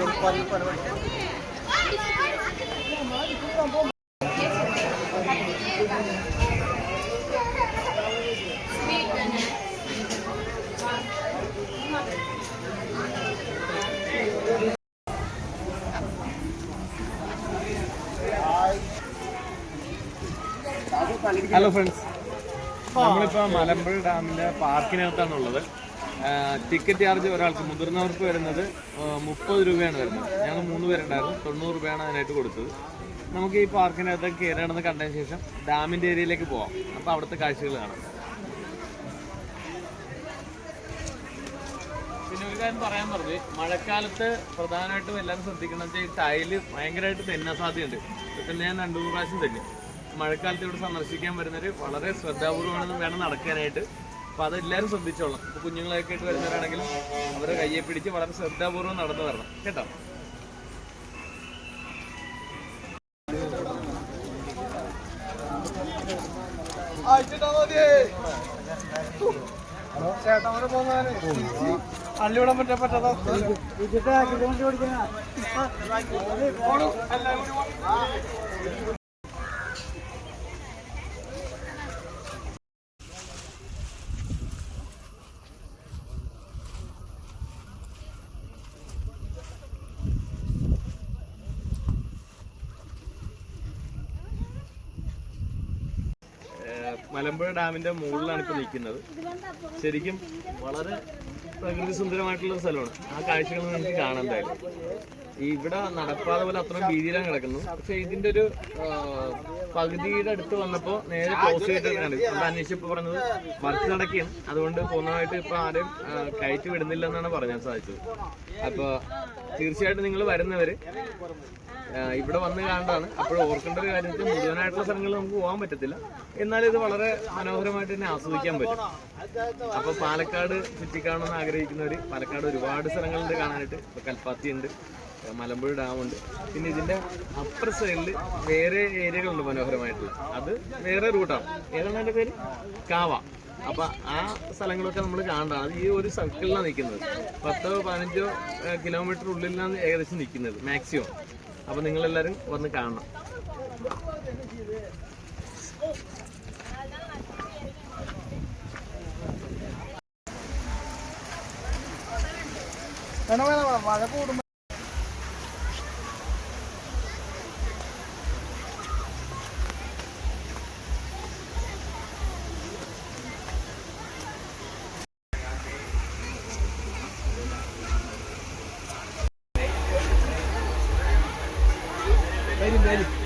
Hello friends, നമ്മളിപ്പോൾ മലമ്പുഴ ഡാമിൻ്റെ പാർക്കിനകത്താണുള്ളത്. Ticket charge ഒരാൾക്ക് മുതിർന്നവർക്ക് വരുന്നത് 30 രൂപയാണ് വരുന്നത്. ഞങ്ങൾ 3 പേരുണ്ടായിരുന്നു, 90 രൂപയാണ് അതിനായിട്ട് കൊടുത്തത്. നമുക്ക് ഈ പാർക്കിനകത്ത് കയറണമെന്ന് കണ്ടതിന് ശേഷം ഡാമിൻ്റെ ഏരിയയിലേക്ക് പോവാം. അപ്പോൾ അവിടുത്തെ കാഴ്ചകൾ കാണാം. പിന്നെ ഒരു കാര്യം പറയാൻ പറഞ്ഞത്, മഴക്കാലത്ത് പ്രധാനമായിട്ടും എല്ലാവരും ശ്രദ്ധിക്കുന്നത് ഈ ടൈല് ഭയങ്കരമായിട്ട് തെന്നാൻ സാധ്യതയുണ്ട്. ഇപ്പം ഞാൻ 2-3 പ്രാവശ്യം തന്നെ മഴക്കാലത്ത് ഇവിടെ സന്ദർശിക്കാൻ വരുന്നവർ വളരെ ശ്രദ്ധാപൂർവ്വമാണ് വേണം നടക്കാനായിട്ട്. അപ്പോൾ അതെല്ലാവരും ശ്രദ്ധിച്ചോളാം. ഇപ്പോൾ കുഞ്ഞുങ്ങളൊക്കെ ആയിട്ട് വരുന്നവരാണെങ്കിലും അവരെ കയ്യെ പിടിച്ച് വളരെ ശ്രദ്ധാപൂർവ്വം നടന്നു വരണം കേട്ടോ. അള്ളിവിടാൻ പറ്റാത്ത മലമ്പുഴ ഡാമിന്റെ മുകളിലാണ് ഇപ്പോൾ നിൽക്കുന്നത്. ശരിക്കും വളരെ പ്രകൃതി സുന്ദരമായിട്ടുള്ള സ്ഥലമാണ്. ആ കാഴ്ചകൾ നമുക്ക് കാണാൻ എന്തായാലും. ഇവിടെ നടപ്പാത പോലെ അത്രയും വീതിയിലാണ് കിടക്കുന്നത്. പക്ഷെ ഇതിന്റെ ഒരു പകുതിയുടെ അടുത്ത് വന്നപ്പോൾ നേരെ ക്ലോസ് ചെയ്തിട്ടാണ്. അത് അന്വേഷിച്ചപ്പോൾ പറഞ്ഞത് വർക്ക് നടക്കുകയും അതുകൊണ്ട് പൂർണ്ണമായിട്ട് ഇപ്പൊ ആരും കയറ്റി വിടുന്നില്ല എന്നാണ് പറയാൻ സാധിച്ചത്. അപ്പൊ തീർച്ചയായിട്ടും നിങ്ങൾ വരുന്നവര് ഇവിടെ വന്ന് കാണേണ്ടതാണ്. അപ്പോൾ ഓർക്കേണ്ട ഒരു കാര്യത്തിൽ മുഴുവനായിട്ടുള്ള സ്ഥലങ്ങളിൽ നമുക്ക് പോകാൻ പറ്റത്തില്ല, എന്നാൽ ഇത് വളരെ മനോഹരമായിട്ട് തന്നെ ആസ്വദിക്കാൻ പറ്റും. അപ്പോൾ പാലക്കാട് ചുറ്റിക്കാണെന്ന് ആഗ്രഹിക്കുന്നവർ പാലക്കാട് ഒരുപാട് സ്ഥലങ്ങളുണ്ട് കാണാനായിട്ട്. ഇപ്പോൾ കൽപ്പാത്തി ഉണ്ട്, മലമ്പുഴ ഡാമുണ്ട്, പിന്നെ ഇതിന്റെ അപ്പർ സൈഡിൽ വേറെ ഏരിയകളുണ്ട് മനോഹരമായിട്ടുള്ള. അത് വേറെ റൂട്ടാണ്. ഏതാണ് അതിന്റെ പേര്? കാവ. അപ്പൊ ആ സ്ഥലങ്ങളൊക്കെ നമ്മൾ കാണേണ്ടതാണ്. അത് ഈ ഒരു സർക്കിളിലാണ് നിൽക്കുന്നത്. 10-15 കിലോമീറ്റർ ഉള്ളിലാണ് ഏകദേശം നിൽക്കുന്നത് മാക്സിമം. അപ്പൊ നിങ്ങളെല്ലാരും വന്ന് കാണണം. മഴ കൂടും. Benim.